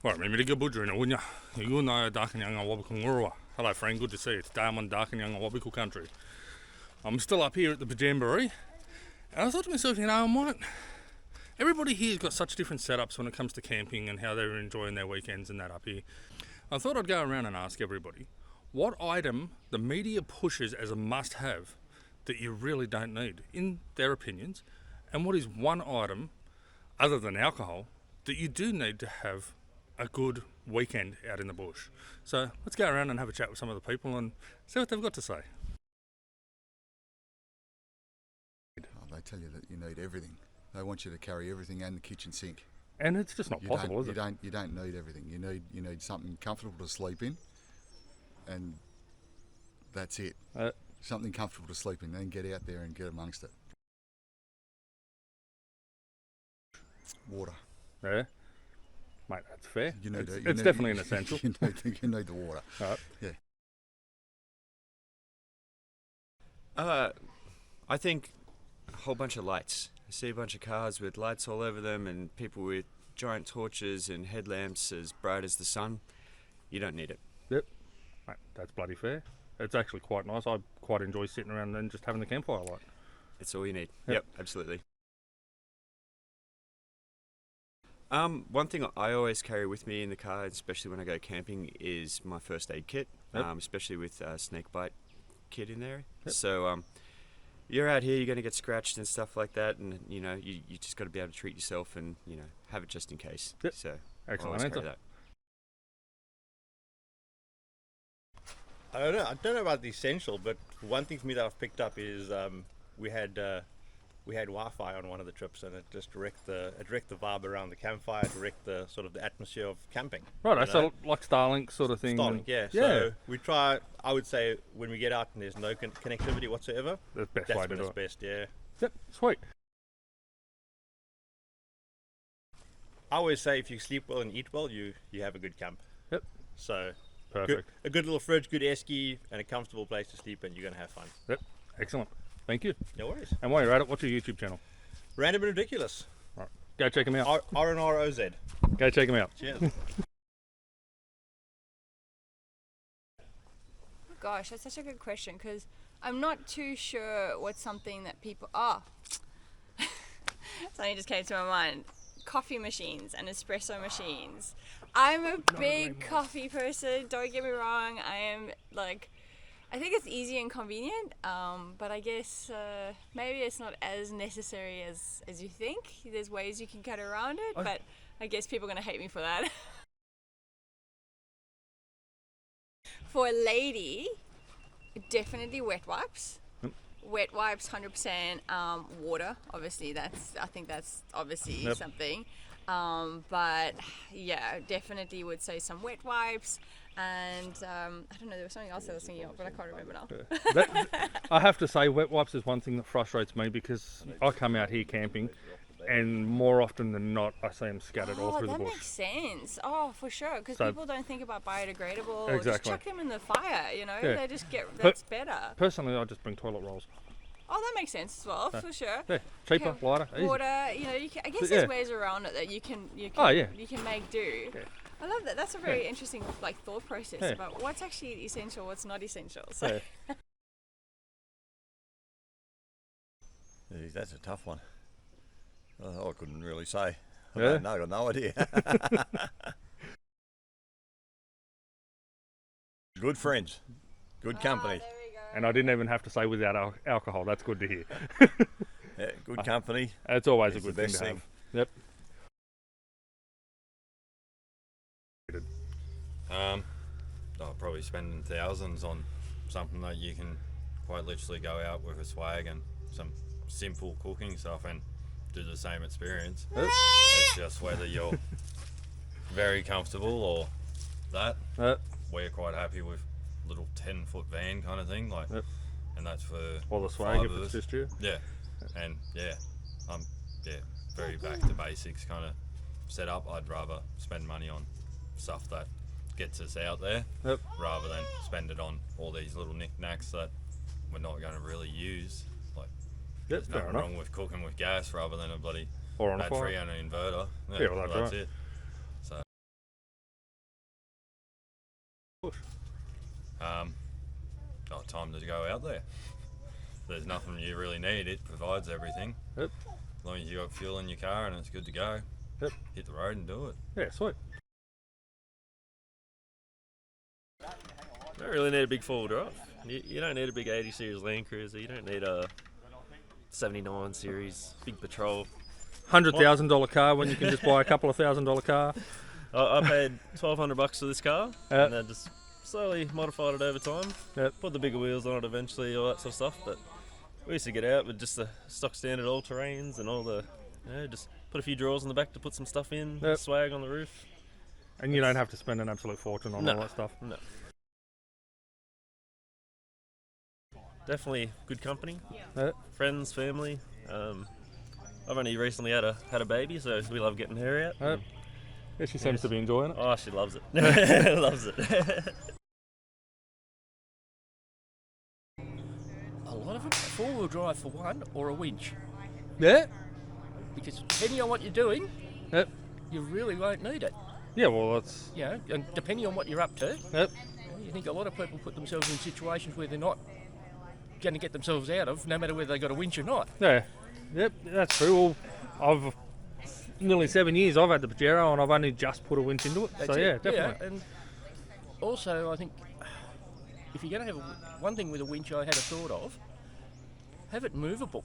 Right, maybe to go budgerina, wouldn't you? You know Dark and Young Awabakal Ngurwa. Hello friend, good to see you. Today I'm on Dark and Young Awabakal country. I'm still up here at the Pajamboree, and I thought to myself, everybody here's got such different setups when it comes to camping and how they're enjoying their weekends and that up here. I thought I'd go around and ask everybody what item the media pushes as a must-have that you really don't need, in their opinions, and what is one item, other than alcohol, that you do need to have a good weekend out in the bush. So let's go around and have a chat with some of the people and see what they've got to say. They tell you that you need everything. They want you to carry everything and the kitchen sink. And it's just not possible, is it? You don't need everything. You need something comfortable to sleep in, and that's it. Something comfortable to sleep in, then get out there and get amongst it. Water. Yeah. Mate, that's fair. It's definitely an essential. You need the water. Right. Yeah. I think a whole bunch of lights. I see a bunch of cars with lights all over them and people with giant torches and headlamps as bright as the sun. You don't need it. Yep. Mate, that's bloody fair. It's actually quite nice. I quite enjoy sitting around and just having the campfire light. It's all you need. Yep, absolutely. One thing I always carry with me in the car, especially when I go camping, is my first aid kit, especially with snake bite kit in there. Yep. So you're out here, you're going to get scratched and stuff like that, and you just got to be able to treat yourself and have it just in case. Yep. So Excellent I always answer. carry that. I don't know about the essential, but one thing for me that I've picked up is we had Wi-Fi on one of the trips, and it just wrecked the vibe around the campfire. It wrecked the sort of the atmosphere of camping. Right, so like Starlink sort of thing. Starlink, yeah. So we try. I would say when we get out and there's no connectivity whatsoever, that's best that's way to when do it's it. best. Yeah. Yep, sweet. I always say if you sleep well and eat well, you have a good camp. Yep. So Perfect. a good little fridge, good esky, and a comfortable place to sleep in. You're gonna have fun. Yep, excellent. Thank you. No worries. And while you're at it, what's your YouTube channel? Random and ridiculous. Right, go check them out. RNROZ. Go check them out. Cheers. Gosh, that's such a good question because I'm not too sure what's something that people. Something just came to my mind. Coffee machines and espresso machines. I'm a big coffee person. Don't get me wrong. I think it's easy and convenient, but I guess maybe it's not as necessary as you think. There's ways you can cut around it, but I guess people are going to hate me for that. For a lady, definitely wet wipes. Wet wipes, 100%. Water, obviously. I think that's obviously something. But yeah, definitely would say some wet wipes. And I don't know, there was something else I was thinking of, but I can't remember now. I have to say, wet wipes is one thing that frustrates me because I come out here camping, and more often than not, I see them scattered all through the bush. That makes sense. Oh, for sure, because people don't think about biodegradable. Exactly. Just chuck them in the fire, Yeah. They just that's better. Personally, I just bring toilet rolls. Oh, that makes sense as well, for sure. Yeah, cheaper, lighter, easy. Water, I guess there's ways around it that you can you can make do. Yeah. I love that. That's a very interesting thought process about what's actually essential, what's not essential. So. Yeah. Jeez, that's a tough one. I couldn't really say. Yeah? I got no idea. Good friends, good company. There we go. And I didn't even have to say without alcohol. That's good to hear. Yeah, good company. It's always a It's good the thing best to thing. have. Yep. I'll probably spending thousands on something that you can quite literally go out with a swag and some simple cooking stuff and do the same experience. It's just whether you're very comfortable or that. We're quite happy with little 10-foot van kind of thing, and that's for Or the swag 5 if of it's us. just you. Yeah, and I'm very back to basics kind of set up. I'd rather spend money on stuff that gets us out there rather than spend it on all these little knickknacks that we're not going to really use. There's fair nothing enough. wrong with cooking with gas rather than a bloody Or on a battery fire. and an inverter. Yeah, well, that's right. it. Time to go out there. There's nothing you really need. It provides everything. Yep. As long as you got fuel in your car and it's good to go. Yep. Hit the road and do it. Yeah, sweet. You don't really need a big four-wheel drive. You don't need a big 80 series Land Cruiser. You don't need a 79 series big Patrol. $100,000 car when you can just buy a couple of $1,000 car. I paid $1,200 for this car, Yep. and then just slowly modified it over time. Yep. Put the bigger wheels on it eventually, all that sort of stuff. But we used to get out with just the stock standard all-terrains and all the, just put a few drawers in the back to put some stuff in, Yep. swag on the roof. And you don't have to spend an absolute fortune on all that stuff. No. Definitely good company. Yep. Friends, family. I've only recently had a baby, so we love getting her out. Yep. Yeah, she seems to be enjoying it. Oh, she loves it. Loves it. A lot of them, a four-wheel drive for one, or a winch. Yeah. Because depending on what you're doing, Yep. you really won't need it. Yeah, well, that's... And depending on what you're up to, Yep. you think a lot of people put themselves in situations where they're not going to get themselves out of, no matter whether they've got a winch or not. Yeah. Yep, that's true. Well, I've... Nearly 7 years I've had the Pajero and I've only just put a winch into it. That's so yeah, it. definitely. Yeah, and also I think if you're going to have one thing with a winch I had a thought of, have it movable.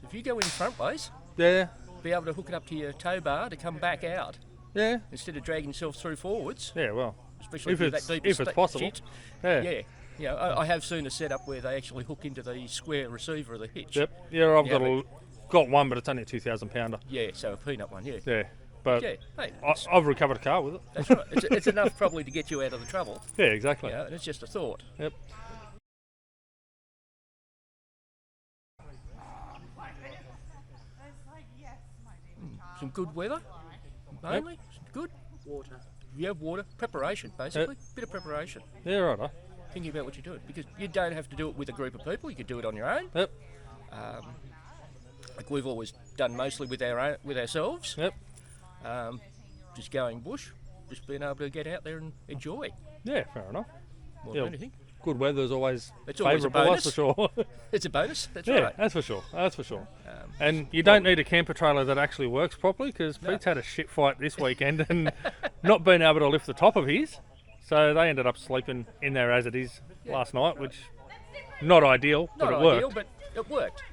If you go in front ways, Yeah. be able to hook it up to your tow bar to come back out Yeah. instead of dragging yourself through forwards. Yeah, well, Especially if with it's, that deep if it's possible. shit. Yeah. Yeah. I have seen a setup where they actually hook into the square receiver of the hitch. Yep. Yeah, I've Yeah, got one, but it's only a 2,000 pounder. Yeah, so a peanut one, yeah. Yeah. But Yeah, hey, I've recovered a car with it. that's right. It's enough probably to get you out of the trouble. Yeah, exactly. Yeah, and it's just a thought. Yep. Some good weather, mainly. Good. Water. Yeah, water. Preparation, basically. Bit of preparation. Yeah, right. Thinking about what you're doing. Because you don't have to do it with a group of people. You can do it on your own. Yep. Like we've always done mostly with ourselves. Yep. Just going bush. Just being able to get out there and enjoy. Yeah, fair enough. More Yeah. than anything. Good weather's always It's always a favourable, that's for bonus. sure. It's a bonus. That's Yeah, right. that's for sure. That's for sure. And you don't need a camper trailer that actually works properly because Pete's had a shit fight this weekend and not been able to lift the top of his. So they ended up sleeping in there as it is last night, which not ideal, Not but it ideal, worked. but it worked.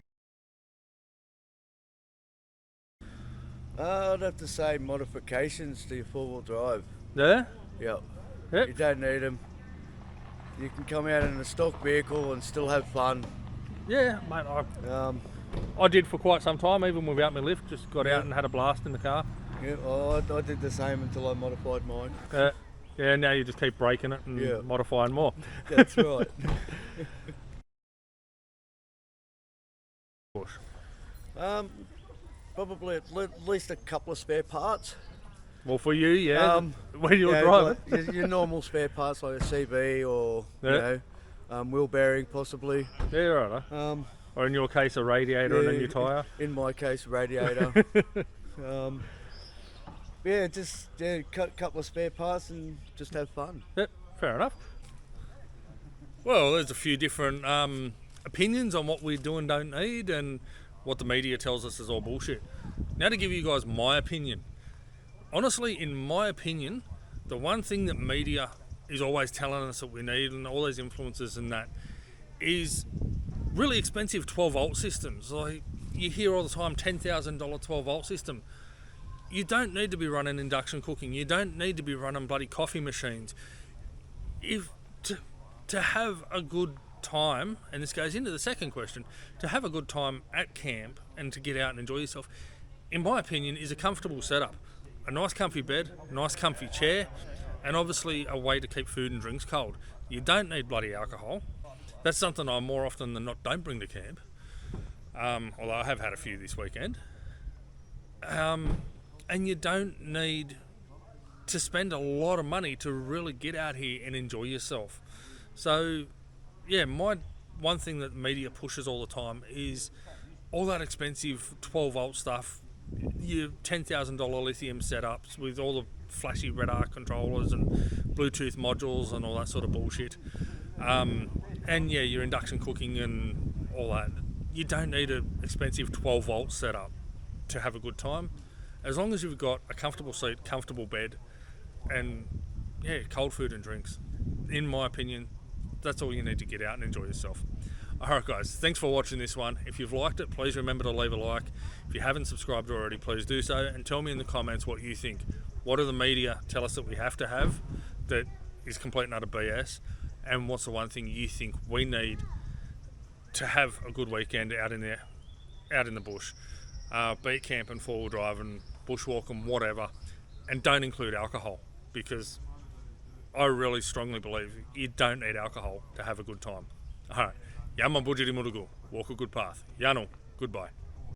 I'd have to say modifications to your four-wheel drive. Yeah? Yep. Yep. You don't need them. You can come out in a stock vehicle and still have fun. Yeah, mate, I did for quite some time, even without my lift, just got out and had a blast in the car. Yeah, I did the same until I modified mine. Yeah, now you just keep breaking it and modifying more. That's right. Probably at least a couple of spare parts. Well, for you, yeah, when you were driving. Like your normal spare parts like a CV or wheel bearing possibly. Yeah, right. Or in your case, a radiator and a new tyre. In my case, radiator. Just a couple of spare parts and just have fun. Yep, fair enough. Well, there's a few different opinions on what we do and don't need and what the media tells us is all bullshit. Now to give you guys my opinion. Honestly, in my opinion, the one thing that media is always telling us that we need and all those influences and that is really expensive 12-volt systems. Like you hear all the time, $10,000 12-volt system. You don't need to be running induction cooking. You don't need to be running bloody coffee machines. To have a good time, and this goes into the second question, to have a good time at camp and to get out and enjoy yourself, in my opinion, is a comfortable setup. A nice comfy bed, nice comfy chair, and obviously a way to keep food and drinks cold. You don't need bloody alcohol. That's something I more often than not don't bring to camp. Although I have had a few this weekend. And you don't need to spend a lot of money to really get out here and enjoy yourself. So, yeah, my one thing that the media pushes all the time is all that expensive 12-volt stuff, your $10,000 lithium setups with all the flashy radar controllers and Bluetooth modules and all that sort of bullshit. And yeah, your induction cooking and all that. You don't need an expensive 12 volt setup to have a good time. As long as you've got a comfortable seat, comfortable bed, and yeah, cold food and drinks. In my opinion, that's all you need to get out and enjoy yourself. Alright guys, thanks for watching this one. If you've liked it, please remember to leave a like. If you haven't subscribed already, please do so, and tell me in the comments what you think. What do the media tell us that we have to have that is complete and utter BS? And what's the one thing you think we need to have a good weekend out in the bush? Be it camping, four-wheel driving, bushwalking, whatever. And don't include alcohol, because I really strongly believe you don't need alcohol to have a good time. Alright, Yama Bujiri Murugu, walk a good path. Yano, goodbye.